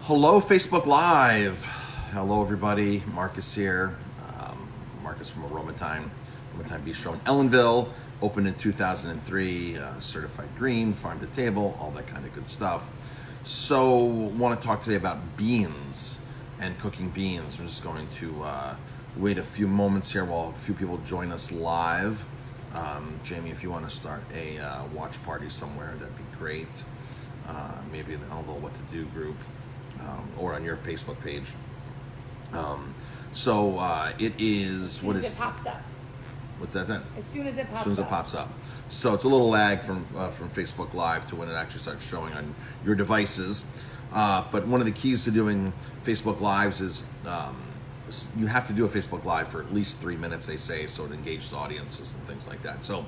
Hello, Facebook Live. Hello, everybody. Marcus here. Marcus from Aroma Thyme Bistro in Ellenville. Opened in 2003. Certified green, farm to table, all that kind of good stuff. So, want to talk today about beans and cooking beans. We're just going to wait a few moments here while a few people join us live. Jamie, if you want to start a watch party somewhere, that'd be great. Maybe in the Ellenville What to Do group. Or on your Facebook page. It is, what is... As soon as it pops up. What's that? As soon as it pops up. As soon as it pops up. So it's a little lag from Facebook Live to when it actually starts showing on your devices. But one of the keys to doing Facebook Lives is you have to do a Facebook Live for at least 3 minutes, they say, so it engages audiences and things like that. So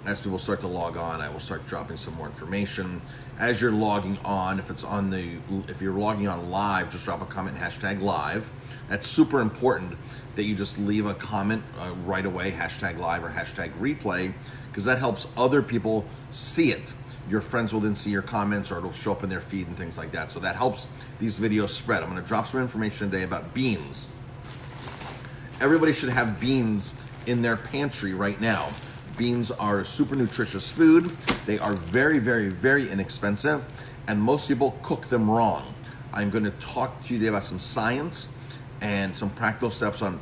as people start to log on, I will start dropping some more information. As you're logging on, if you're logging on live, just drop a comment, hashtag live. That's super important that you just leave a comment right away, hashtag live or hashtag replay, because that helps other people see it. Your friends will then see your comments, or it'll show up in their feed and things like that. So that helps these videos spread. I'm going to drop some information today about beans. Everybody should have beans in their pantry right now. Beans are a super nutritious food. They are very, very, very inexpensive, and most people cook them wrong. I'm going to talk to you today about some science and some practical steps on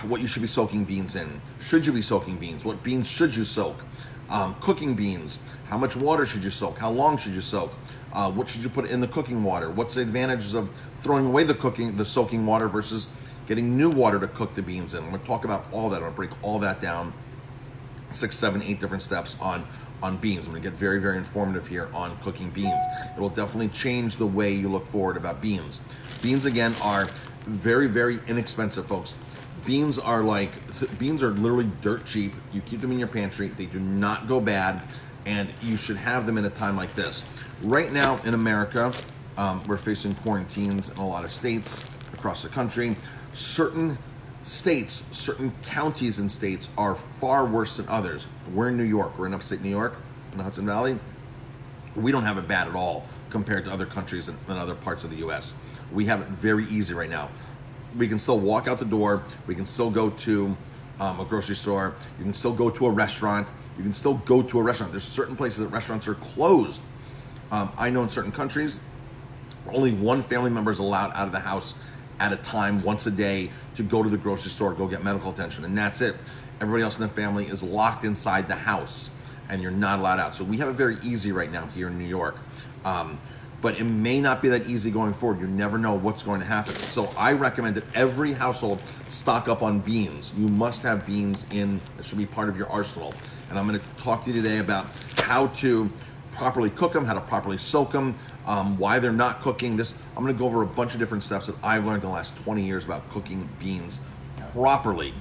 what you should be soaking beans in. Should you be soaking beans? What beans should you soak? Cooking beans. How much water should you soak? How long should you soak? What should you put in the cooking water? What's the advantages of throwing away the soaking water versus getting new water to cook the beans in? I'm going to talk about all that. I'm going to break all that down. 6, 7, 8 different steps on beans. I'm going to get very, very informative here on cooking beans. It will definitely change the way you look forward about beans. Beans, again, are very, very inexpensive, folks. Beans are literally dirt cheap. You keep them in your pantry. They do not go bad, and you should have them in a time like this. Right now in America, we're facing quarantines in a lot of states across the country. Certain states, certain counties and states are far worse than others. We're in New York. We're in upstate New York, in the Hudson Valley. We don't have it bad at all compared to other countries and other parts of the U.S. We have it very easy right now. We can still walk out the door. We can still go to a grocery store. You can still go to a restaurant. You can still go to a restaurant. There's certain places that restaurants are closed. I know in certain countries, only one family member is allowed out of the house at a time, once a day, to go to the grocery store, go get medical attention, and that's it. Everybody else in the family is locked inside the house, and you're not allowed out. So we have it very easy right now here in New York. But it may not be that easy going forward. You never know what's going to happen. So I recommend that every household stock up on beans. You must have beans in. It should be part of your arsenal. And I'm going to talk to you today about how to properly cook them, how to properly soak them, why they're not cooking. I'm going to go over a bunch of different steps that I've learned in the last 20 years about cooking beans properly.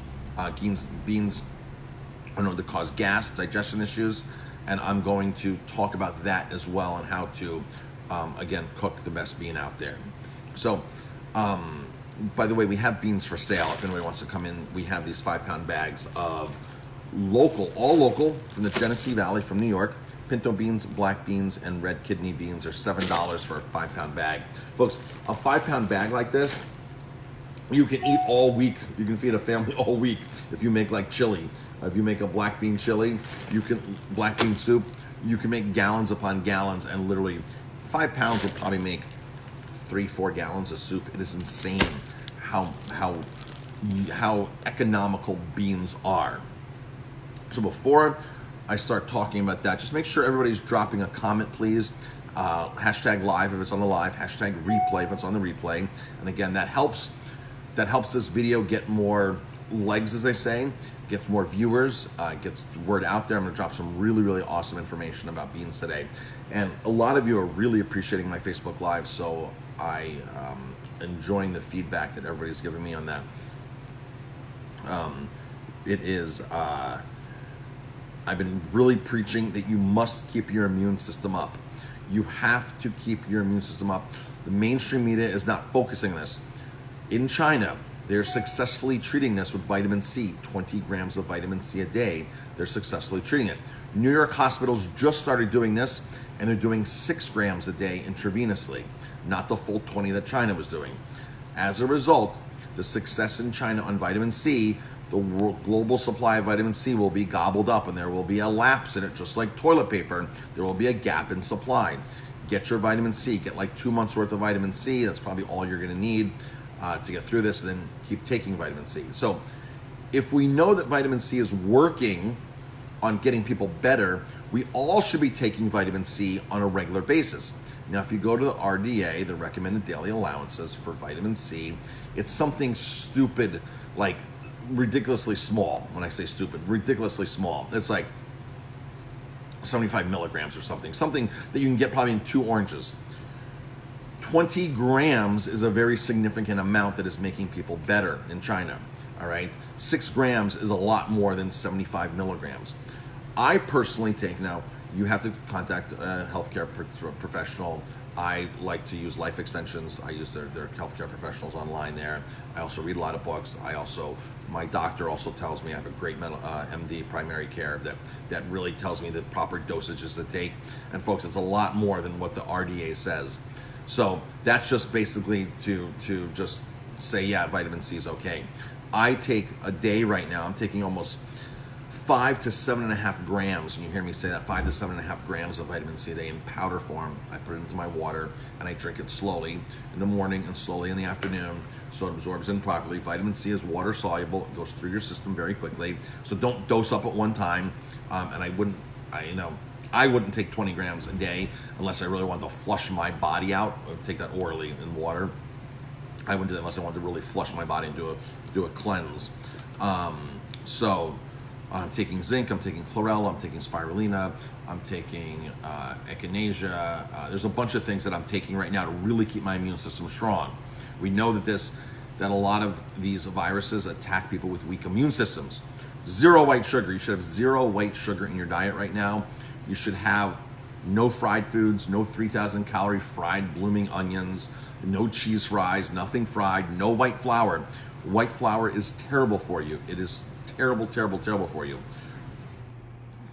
Beans are known to cause gas, digestion issues, and I'm going to talk about that as well and how to again, cook the best bean out there. So, by the way, we have beans for sale. If anybody wants to come in, we have these 5-pound bags of all local, from the Genesee Valley, from New York. Pinto beans, black beans, and red kidney beans are $7 for a 5-pound bag. Folks, a 5-pound bag like this, you can eat all week. You can feed a family all week if you make like chili. If you make a black bean chili, black bean soup, you can make gallons upon gallons, and literally 5 pounds will probably make 3-4 gallons of soup. It is insane how economical beans are. So before I start talking about that, just make sure everybody's dropping a comment, please. Hashtag live if it's on the live, hashtag replay if it's on the replay. And again, that helps this video get more legs, as they say, gets more viewers, gets the word out there. I'm gonna drop some really, really awesome information about beans today. And a lot of you are really appreciating my Facebook Live, so I enjoying the feedback that everybody's giving me on that. I've been really preaching that you must keep your immune system up. You have to keep your immune system up. The mainstream media is not focusing on this. In China, they're successfully treating this with vitamin C, 20 grams of vitamin C a day. They're successfully treating it. New York hospitals just started doing this, and they're doing 6 grams a day intravenously, not the full 20 that China was doing. As a result, the success in China on vitamin C, the global supply of vitamin C will be gobbled up, and there will be a lapse in it, just like toilet paper. There will be a gap in supply. Get your vitamin C. Get like 2 months worth of vitamin C. That's probably all you're going to need to get through this, and then keep taking vitamin C. So if we know that vitamin C is working on getting people better, we all should be taking vitamin C on a regular basis. Now, if you go to the RDA, the recommended daily allowances for vitamin C, it's something stupid, like ridiculously small. When I say stupid, ridiculously small. It's like 75 milligrams or something that you can get probably in 2 oranges. 20 grams is a very significant amount that is making people better in China. All right, 6 grams is a lot more than 75 milligrams. I personally take, now you have to contact a healthcare professional. I like to use Life Extensions. I use their healthcare professionals online there. I also read a lot of books. My doctor also tells me I have a great MD primary care that really tells me the proper dosages to take. And folks, it's a lot more than what the RDA says. So that's just basically to just say, yeah, vitamin C is okay. I take a day right now, I'm taking almost 5 to 7.5 grams, and you hear me say that, 5 to 7.5 grams of vitamin C a day in powder form. I put it into my water and I drink it slowly in the morning and slowly in the afternoon, so it absorbs in properly. Vitamin C is water soluble, it goes through your system very quickly, so don't dose up at one time. And I wouldn't take 20 grams a day unless I really wanted to flush my body out. I would take that orally in water. I wouldn't do that unless I wanted to really flush my body and do a cleanse. So I'm taking zinc, I'm taking chlorella, I'm taking spirulina, I'm taking echinacea. There's a bunch of things that I'm taking right now to really keep my immune system strong. We know that a lot of these viruses attack people with weak immune systems. 0 white sugar. You should have 0 white sugar in your diet right now. You should have no fried foods, no 3,000 calorie fried blooming onions, no cheese fries, nothing fried, no white flour. White flour is terrible for you. It is terrible, terrible, terrible for you.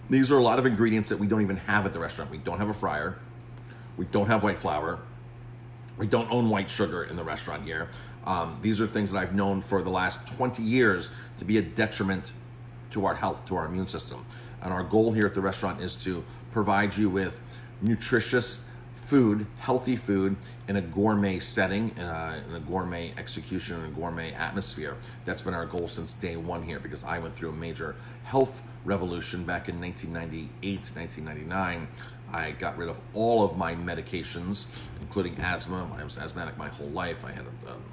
These are a lot of ingredients that we don't even have at the restaurant. We don't have a fryer. We don't have white flour. We don't own white sugar in the restaurant here. These are things that I've known for the last 20 years to be a detriment to our health, to our immune system. And our goal here at the restaurant is to provide you with nutritious food, healthy food in a gourmet setting, in a gourmet execution, in a gourmet atmosphere. That's been our goal since day one here, because I went through a major health revolution back in 1998, 1999. I got rid of all of my medications, including asthma. I was asthmatic my whole life. I had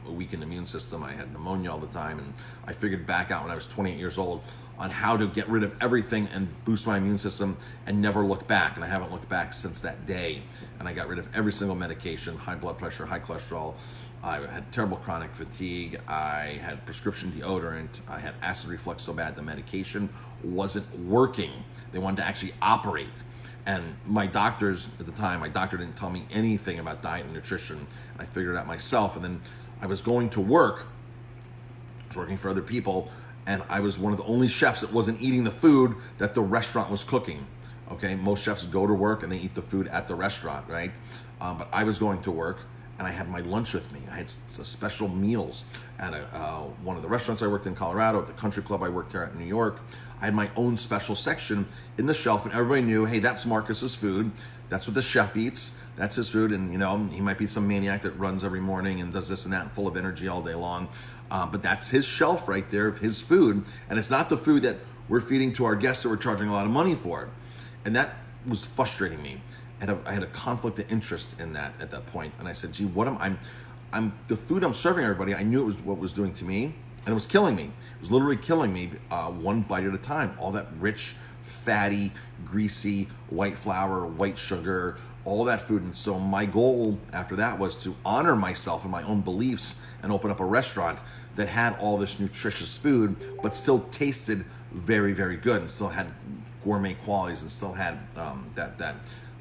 a weakened immune system. I had pneumonia all the time. And I figured back out when I was 28 years old on how to get rid of everything and boost my immune system and never look back. And I haven't looked back since that day. And I got rid of every single medication, high blood pressure, high cholesterol. I had terrible chronic fatigue. I had prescription deodorant. I had acid reflux so bad the medication wasn't working. They wanted to actually operate. And my doctors at the time, my doctor didn't tell me anything about diet and nutrition. I figured it out myself. And then I was going to work, I was working for other people, and I was one of the only chefs that wasn't eating the food that the restaurant was cooking. Okay, most chefs go to work and they eat the food at the restaurant, right? But I was going to work and I had my lunch with me. I had special meals at one of the restaurants I worked in Colorado, at the country club I worked here at in New York. I had my own special section in the shelf, and everybody knew, hey, that's Marcus's food. That's what the chef eats. That's his food. And, you know, he might be some maniac that runs every morning and does this and that and full of energy all day long. But that's his shelf right there of his food. And it's not the food that we're feeding to our guests that we're charging a lot of money for. And that was frustrating me. And I had a conflict of interest in that at that point. And I said, gee, I'm the food I'm serving everybody, I knew it was what it was doing to me. And it was killing me. It was literally killing me one bite at a time. All that rich, fatty, greasy, white flour, white sugar, all that food. And so my goal after that was to honor myself and my own beliefs and open up a restaurant that had all this nutritious food, but still tasted very, very good, and still had gourmet qualities, and still had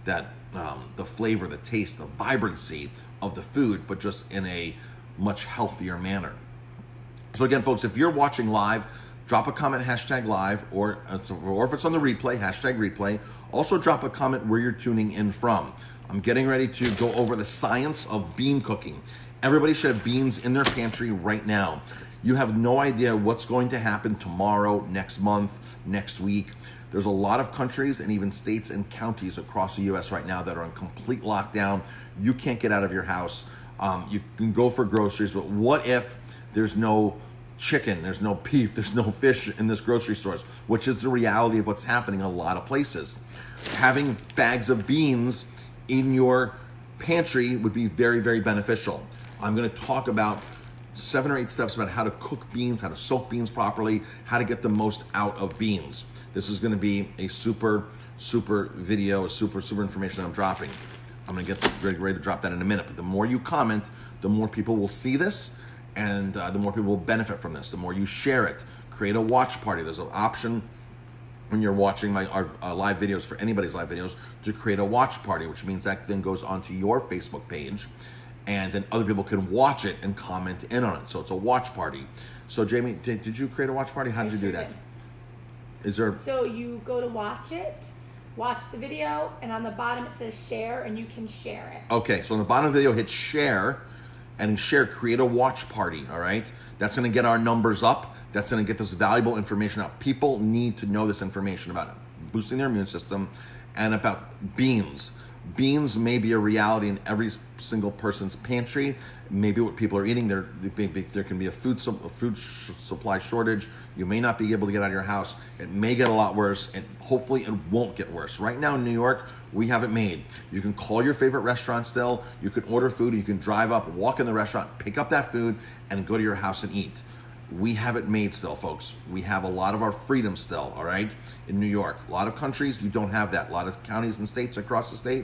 the flavor, the taste, the vibrancy of the food, but just in a much healthier manner. So again, folks, if you're watching live, drop a comment, hashtag live, or if it's on the replay, hashtag replay. Also drop a comment where you're tuning in from. I'm getting ready to go over the science of bean cooking. Everybody should have beans in their pantry right now. You have no idea what's going to happen tomorrow, next month, next week. There's a lot of countries and even states and counties across the US right now that are on complete lockdown. You can't get out of your house. You can go for groceries, but what if there's no chicken, there's no beef, there's no fish in this grocery stores, which is the reality of what's happening in a lot of places. Having bags of beans in your pantry would be very, very beneficial. I'm gonna talk about 7 or 8 steps about how to cook beans, how to soak beans properly, how to get the most out of beans. This is gonna be a super video, super information I'm dropping. I'm gonna get ready to drop that in a minute, but the more you comment, the more people will see this, and the more people will benefit from this. The more you share it, create a watch party. There's an option when you're watching our live videos, for anybody's live videos, to create a watch party, which means that then goes onto your Facebook page, and then other people can watch it and comment in on it. So it's a watch party. So Jamie, did you create a watch party? How did you do that? Is there? So you go to watch it, watch the video, and on the bottom it says share, and you can share it. Okay, so on the bottom of the video, hit share, and share, create a watch party, all right? That's gonna get our numbers up. That's gonna get this valuable information out. People need to know this information about boosting their immune system and about beans. Beans may be a reality in every single person's pantry. Maybe what people are eating, there can be a food supply shortage. You may not be able to get out of your house. It may get a lot worse, and hopefully it won't get worse. Right now in New York, we have it made. You can call your favorite restaurant still. You can order food. You can drive up, walk in the restaurant, pick up that food, and go to your house and eat. We have it made still, folks. We have a lot of our freedom still, all right, in New York. A lot of countries, you don't have that. A lot of counties and states across the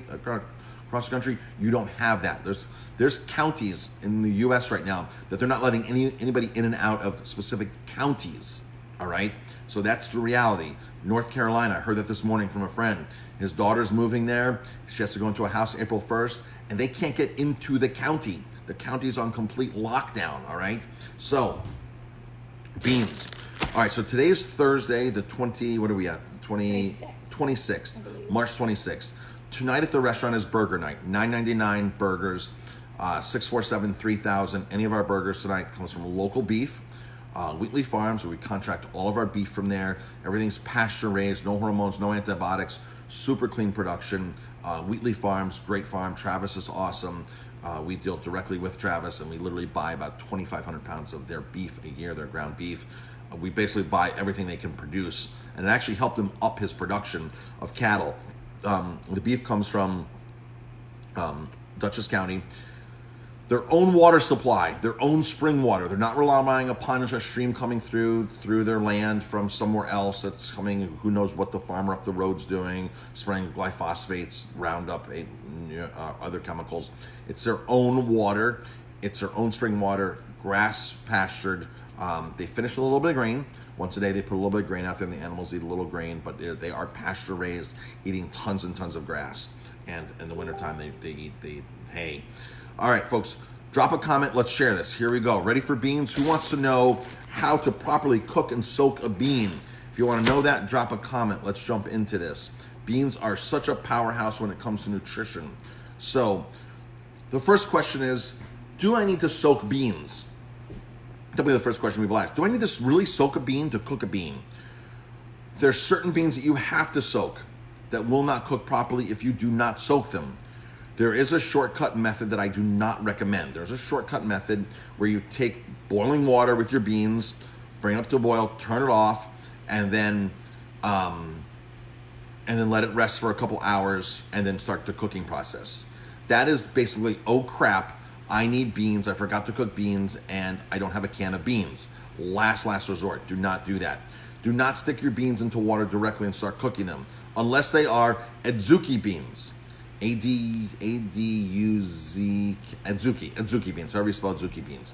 country, you don't have that. There's counties in the U.S. right now that they're not letting anybody in and out of specific counties, all right? So that's the reality. North Carolina, I heard that this morning from a friend. His daughter's moving there. She has to go into a house April 1st, and they can't get into the county. The county's on complete lockdown, all right? So, beans. All right, so today is Thursday, the 26th, March 26th. Tonight at the restaurant is burger night, $9.99 burgers, 647-3000. Any of our burgers tonight comes from local beef, Wheatley Farms, where we contract all of our beef from there. Everything's pasture raised, no hormones, no antibiotics, super clean production. Wheatley Farms, great farm. Travis is awesome. We deal directly with Travis, and we literally buy about 2,500 pounds of their beef a year, their ground beef. We basically buy everything they can produce, and it actually helped him up his production of cattle. The beef comes from Dutchess County. Their own water supply, their own spring water. They're not relying upon a stream coming through their land from somewhere else that's coming. Who knows what the farmer up the road's doing, spraying glyphosates, Roundup, other chemicals. It's their own water. It's their own spring water, grass pastured. They finish a little bit of grain. Once a day, they put a little bit of grain out there, and the animals eat a little grain, but they are pasture raised, eating tons and tons of grass. And in the wintertime, they eat hay. All right, folks, drop a comment. Let's share this. Here we go. Ready for beans? Who wants to know how to properly cook and soak a bean? If you want to know that, drop a comment. Let's jump into this. Beans are such a powerhouse when it comes to nutrition. So the first question is, do I need to soak beans? That'll be the first question people ask. Do I need to really soak a bean to cook a bean? There's certain beans that you have to soak that will not cook properly if you do not soak them. There is a shortcut method that I do not recommend. There's a shortcut method where you take boiling water with your beans, bring it up to a boil, turn it off, and then let it rest for a couple hours, and then start the cooking process. That is basically, oh crap, I need beans, I forgot to cook beans, and I don't have a can of beans. Last resort, do not do that. Do not stick your beans into water directly and start cooking them, unless they are adzuki beans. A-D-U-Z, adzuki beans, however you spell adzuki beans.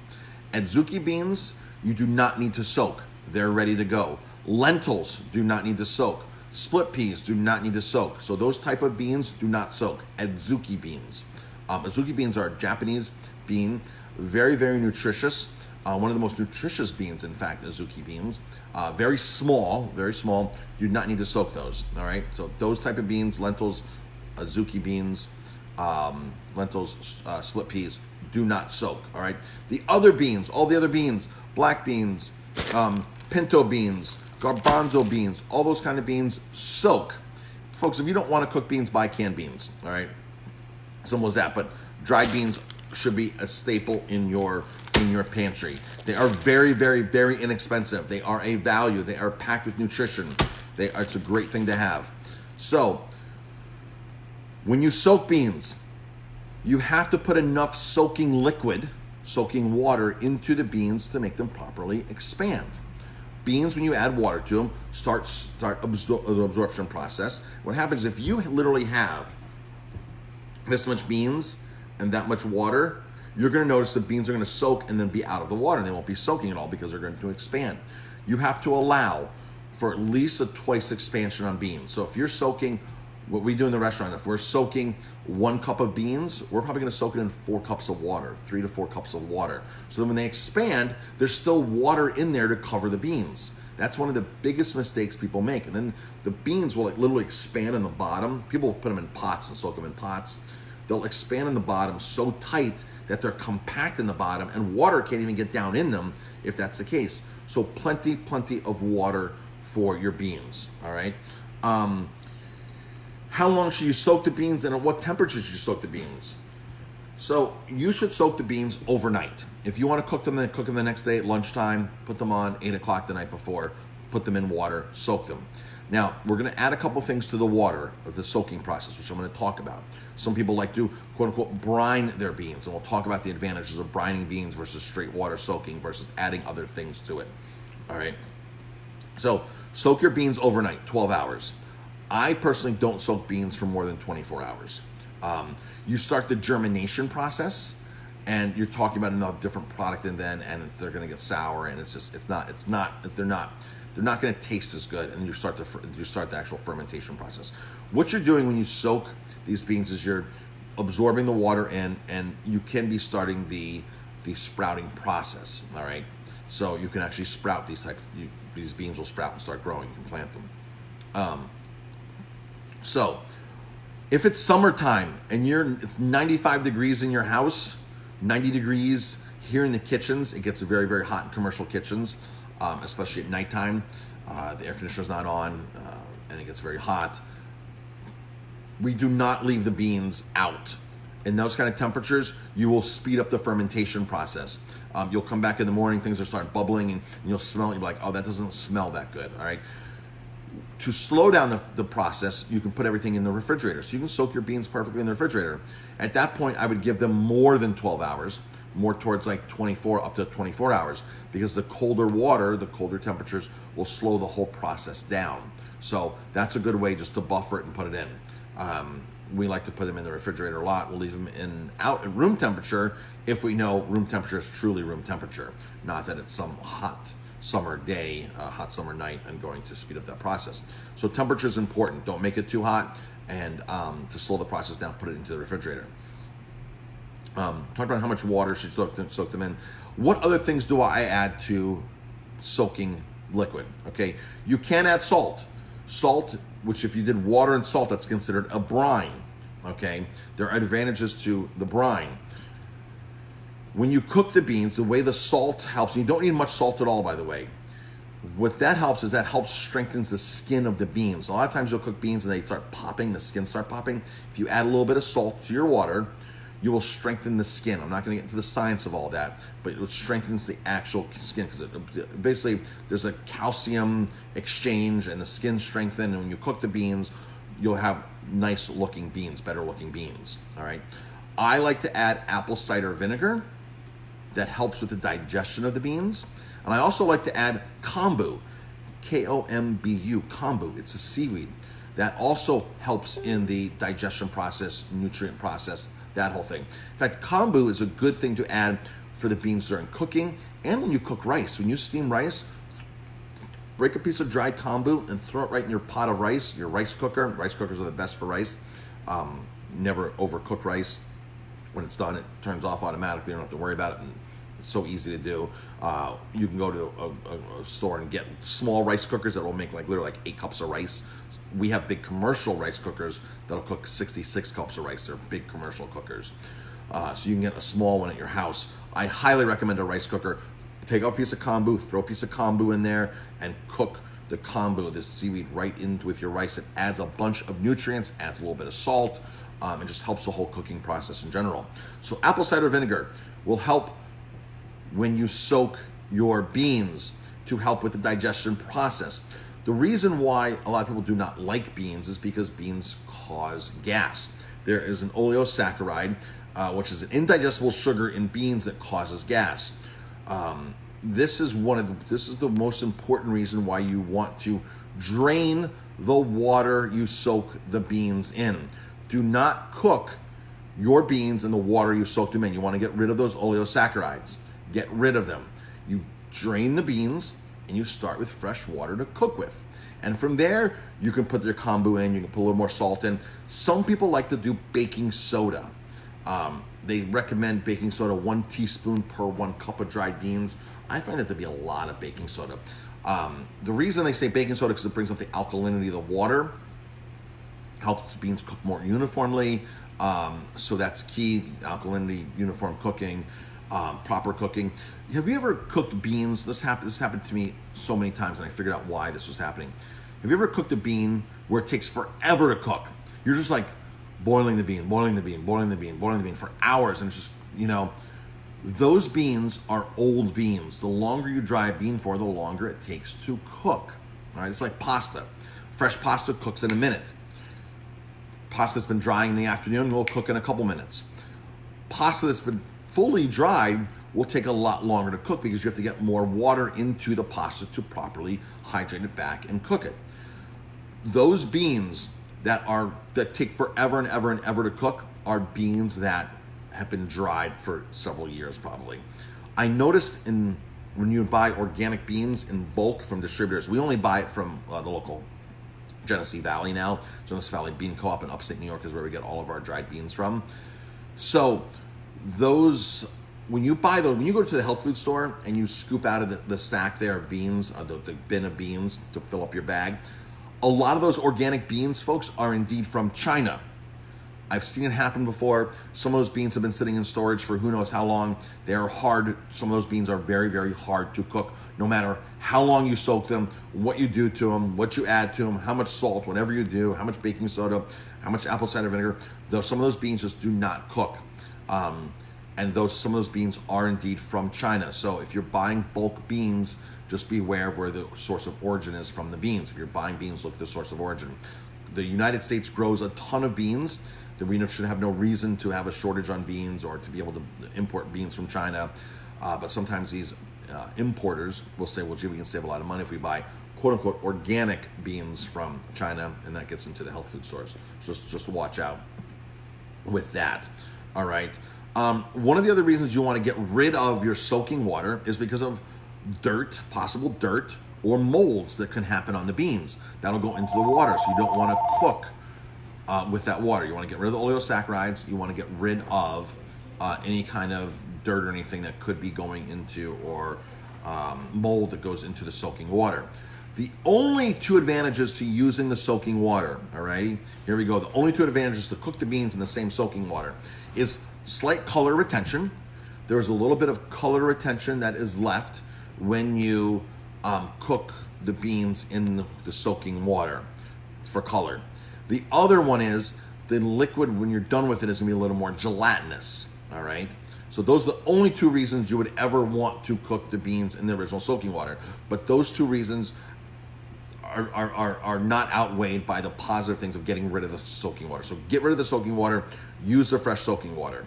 Adzuki beans, you do not need to soak. They're ready to go. Lentils do not need to soak. Split peas do not need to soak. So those type of beans do not soak. Adzuki beans. Adzuki beans are a Japanese bean, very, very nutritious. One of the most nutritious beans, in fact, is zucchini beans. Very small, very small. You do not need to soak those, all right? So those type of beans, lentils, zucchini beans, lentils, split peas, do not soak, all right? The other beans, all the other beans, black beans, pinto beans, garbanzo beans, all those kind of beans, soak. Folks, if you don't want to cook beans, buy canned beans, all right? Simple as that. But dried beans should be a staple in your pantry. They are very, very, very inexpensive. They are a value. They are packed with nutrition. It's a great thing to have. So, when you soak beans, you have to put enough soaking liquid, soaking water into the beans to make them properly expand. Beans, when you add water to them, start the absorption process. What happens if you literally have this much beans and that much water, you're going to notice the beans are going to soak and then be out of the water, and they won't be soaking at all because they're going to expand. You have to allow for at least a twice expansion on beans. So if you're soaking, what we do in the restaurant, if we're soaking 1 cup of beans, we're probably going to soak it in 4 cups of water, 3 to 4 cups of water. So then when they expand, there's still water in there to cover the beans. That's one of the biggest mistakes people make. And then the beans will literally expand in the bottom. People put them in pots and soak them in pots. They'll expand in the bottom so tight that they're compact in the bottom, and water can't even get down in them if that's the case. So plenty of water for your beans, all right? How long should you soak the beans, and at what temperature should you soak the beans? So you should soak the beans overnight. If you want to cook them the next day at lunchtime, put them on 8 o'clock the night before, put them in water, soak them. Now, we're going to add a couple things to the water of the soaking process, which I'm going to talk about. Some people like to, quote unquote, brine their beans, and we'll talk about the advantages of brining beans versus straight water soaking versus adding other things to it. All right. So soak your beans overnight, 12 hours. I personally don't soak beans for more than 24 hours. You start the germination process, and you're talking about another different product, and they're going to get sour, and they're not going to taste as good, and you start the actual fermentation process. What you're doing when you soak these beans is you're absorbing the water in, and you can be starting the sprouting process. All right, so you can actually sprout these beans will sprout and start growing. You can plant them. So if it's summertime and it's 95 degrees in your house, 90 degrees here in the kitchens, it gets very, very hot in commercial kitchens, especially at nighttime. The air conditioner's not on, and it gets very hot. We do not leave the beans out. In those kind of temperatures, you will speed up the fermentation process. You'll come back in the morning, things will start bubbling, and you'll smell it. You'll be like, oh, that doesn't smell that good, all right? To slow down the process, you can put everything in the refrigerator. So you can soak your beans perfectly in the refrigerator. At that point, I would give them more than 12 hours, more towards like 24, up to 24 hours, because the colder water, the colder temperatures will slow the whole process down. So that's a good way just to buffer it and put it in. We like to put them in the refrigerator a lot. We'll leave them out at room temperature if we know room temperature is truly room temperature, not that it's some hot summer day, hot summer night, and going to speed up that process. So temperature is important. Don't make it too hot, and to slow the process down, put it into the refrigerator. Talk about how much water should soak them in. What other things do I add to soaking liquid? Okay, you can add salt. Salt, which if you did water and salt, that's considered a brine. Okay, there are advantages to the brine. When you cook the beans, the way the salt helps, and you don't need much salt at all, by the way. What that helps is that helps strengthens the skin of the beans. A lot of times you'll cook beans and they start popping, the skin start popping. If you add a little bit of salt to your water, you will strengthen the skin. I'm not going to get into the science of all that, but it strengthens the actual skin, because basically there's a calcium exchange and the skin strengthen, and when you cook the beans, you'll have nice looking beans, better looking beans, all right? I like to add apple cider vinegar. That helps with the digestion of the beans. And I also like to add kombu, Kombu, kombu. It's a seaweed. That also helps in the digestion process, nutrient process, that whole thing. In fact, kombu is a good thing to add for the beans during cooking and when you cook rice. When you steam rice, break a piece of dried kombu and throw it right in your pot of rice, your rice cooker. Rice cookers are the best for rice. Never overcook rice. When it's done, it turns off automatically. You don't have to worry about it, and It's so easy to do. You can go to a store and get small rice cookers that will make like literally like 8 cups of rice. We have big commercial rice cookers that'll cook 66 cups of rice. They're big commercial cookers. So you can get a small one at your house. I highly recommend a rice cooker. Take out a piece of kombu, throw a piece of kombu in there, and cook the kombu, the seaweed, right in with your rice. It adds a bunch of nutrients, adds a little bit of salt, and just helps the whole cooking process in general. So apple cider vinegar will help when you soak your beans to help with the digestion process. The reason why a lot of people do not like beans is because beans cause gas. There is an oleosaccharide, which is an indigestible sugar in beans that causes gas. This is the most important reason why you want to drain the water you soak the beans in. Do not cook your beans in the water you soak them in. You want to get rid of those oleosaccharides. Get rid of them. You drain the beans and you start with fresh water to cook with. And from there, you can put your kombu in, you can put a little more salt in. Some people like to do baking soda. They recommend baking soda 1 teaspoon per 1 cup of dried beans. I find that to be a lot of baking soda. The reason they say baking soda is because it brings up the alkalinity of the water, helps the beans cook more uniformly. So that's key, alkalinity, uniform cooking, proper cooking. Have you ever cooked beans? This happened to me so many times, and I figured out why this was happening. Have you ever cooked a bean where it takes forever to cook? You're just like boiling the bean for hours, and it's just, those beans are old beans. The longer you dry a bean for, the longer it takes to cook. All right, it's like pasta. Fresh pasta cooks in a minute. Pasta that's been drying in the afternoon will cook in a couple minutes. Pasta that's been fully dried will take a lot longer to cook because you have to get more water into the pasta to properly hydrate it back and cook it. Those beans that take forever and ever and ever to cook are beans that have been dried for several years probably. I noticed when you buy organic beans in bulk from distributors, we only buy it from the local Genesee Valley now. Genesee Valley Bean Co-op in upstate New York is where we get all of our dried beans from. So when you go to the health food store and you scoop out of the sack there of beans, the bin of beans to fill up your bag, a lot of those organic beans, folks, are indeed from China. I've seen it happen before. Some of those beans have been sitting in storage for who knows how long. They are hard. Some of those beans are very, very hard to cook, no matter how long you soak them, what you do to them, what you add to them, how much salt, whatever you do, how much baking soda, how much apple cider vinegar. Some of those beans just do not cook. And some of those beans are indeed from China. So if you're buying bulk beans, just be aware of where the source of origin is from the beans. If you're buying beans, look at the source of origin. The United States grows a ton of beans. We should have no reason to have a shortage on beans or to be able to import beans from China. But sometimes these importers will say, well, gee, we can save a lot of money if we buy quote unquote organic beans from China, and that gets into the health food stores. Just watch out with that. All right. One of the other reasons you want to get rid of your soaking water is because of possible dirt or molds that can happen on the beans. That'll go into the water, so you don't want to cook with that water. You want to get rid of the oleosaccharides. You want to get rid of any kind of dirt or anything that could be going into, or mold that goes into the soaking water. The only 2 advantages to using the soaking water, all right, here we go. The only 2 advantages to cook the beans in the same soaking water is slight color retention. There's a little bit of color retention that is left when you cook the beans in the soaking water for color. The other one is the liquid, when you're done with it, is going to be a little more gelatinous, all right? So those are the only 2 reasons you would ever want to cook the beans in the original soaking water. But those 2 reasons are not outweighed by the positive things of getting rid of the soaking water. So get rid of the soaking water, use the fresh soaking water.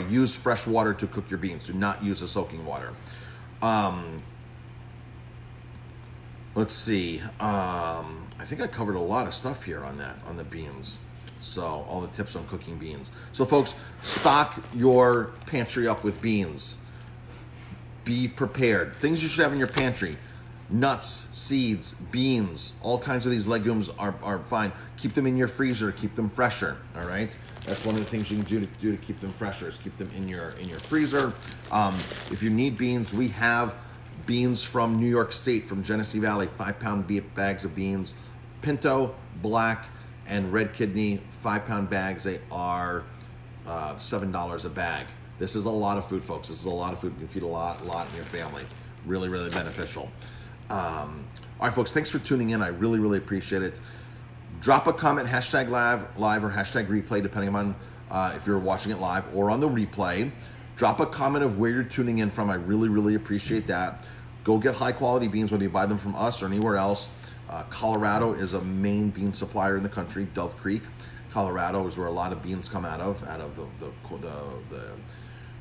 Use fresh water to cook your beans. Do not use the soaking water. Let's see. I think I covered a lot of stuff here on the beans. So all the tips on cooking beans. So folks, stock your pantry up with beans. Be prepared. Things you should have in your pantry. Nuts, seeds, beans, all kinds of these legumes are fine. Keep them in your freezer, keep them fresher, all right? That's one of the things you can do to keep them fresher, is keep them in your freezer. If you need beans, we have beans from New York State, from Genesee Valley, 5-pound bags of beans, pinto, black, and red kidney, 5-pound bags. They are $7 a bag. This is a lot of food, folks. This is a lot of food. You can feed a lot in your family. Really, really beneficial. All right, folks, thanks for tuning in. I really, really appreciate it. Drop a comment, hashtag live or hashtag replay, depending on if you're watching it live or on the replay. Drop a comment of where you're tuning in from. I really, really appreciate that. Go get high quality beans, whether you buy them from us or anywhere else. Colorado is a main bean supplier in the country. Dove Creek, Colorado is where a lot of beans come out of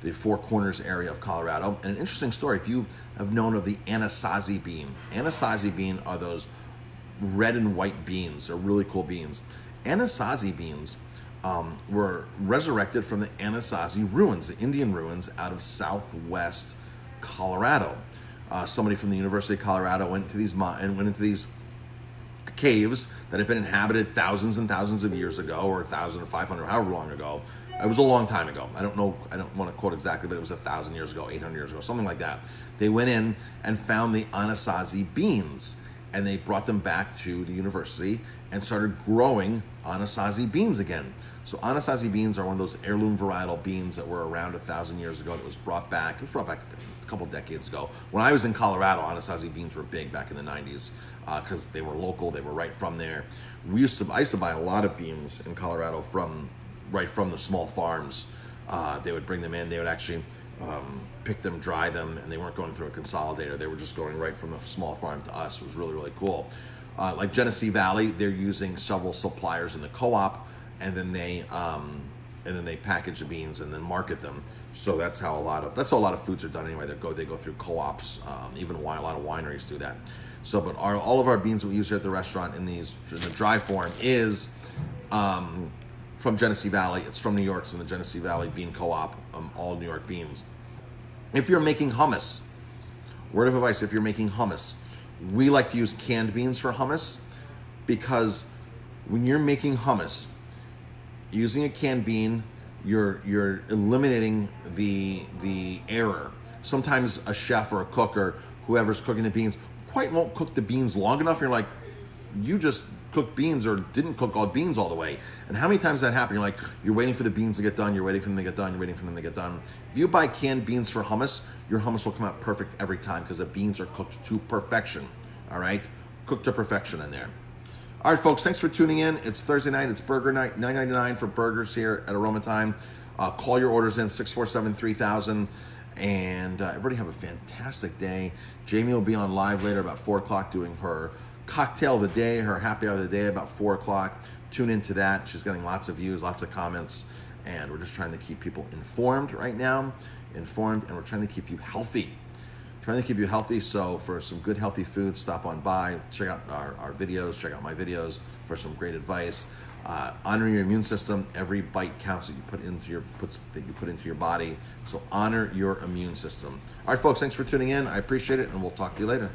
the Four Corners area of Colorado. And an interesting story, if you have known of the Anasazi bean. Anasazi bean are those red and white beans. They're really cool beans. Anasazi beans were resurrected from the Anasazi ruins, the Indian ruins out of southwest Colorado. Somebody from the University of Colorado went into these caves that had been inhabited thousands and thousands of years ago, or 1,500, however long ago. It was a long time ago. I don't know, I don't want to quote exactly, but it was 1,000 years ago, 800 years ago, something like that. They went in and found the Anasazi beans, and they brought them back to the university and started growing Anasazi beans again. So Anasazi beans are one of those heirloom varietal beans that were around 1,000 years ago that was brought back. It was brought back a couple decades ago. When I was in Colorado, Anasazi beans were big back in the 90s because they were local, they were right from there. I used to buy a lot of beans in Colorado right from the small farms. They would bring them in, they would actually pick them, dry them, and they weren't going through a consolidator. They were just going right from a small farm to us. It was really, really cool. Like Genesee Valley, they're using several suppliers in the co-op, and then they package the beans and then market them. So that's how a lot of foods are done anyway. They go through co-ops. Even wine, a lot of wineries do that. So, but all of our beans that we use here at the restaurant in the dry form is from Genesee Valley. It's from New York, it's from the Genesee Valley Bean Co-op, all New York beans. If you're making hummus, word of advice, if you're making hummus, we like to use canned beans for hummus, because when you're making hummus, using a canned bean, you're eliminating the error. Sometimes a chef or a cook or whoever's cooking the beans won't cook the beans long enough. You're like, you just cooked beans or didn't cook all beans all the way. And how many times that happen? You're like, you're waiting for the beans to get done, you're waiting for them to get done, you're waiting for them to get done. If you buy canned beans for hummus, your hummus will come out perfect every time because the beans are cooked to perfection. All right? Cooked to perfection in there. All right, folks, thanks for tuning in. It's Thursday night. It's burger night, $9.99 for burgers here at Aroma Thyme. Call your orders in, 647-3000. And everybody have a fantastic day. Jamie will be on live later about 4 o'clock doing her cocktail of the day, her happy hour of the day about 4 o'clock. Tune into that. She's getting lots of views, lots of comments. And we're just trying to keep people informed right now. And we're trying to keep you healthy. So for some good healthy food, stop on by, check out our videos, check out my videos for some great advice. Honor your immune system. Every bite counts that you put into your body. So honor your immune system. All right, folks, thanks for tuning in. I appreciate it, and we'll talk to you later.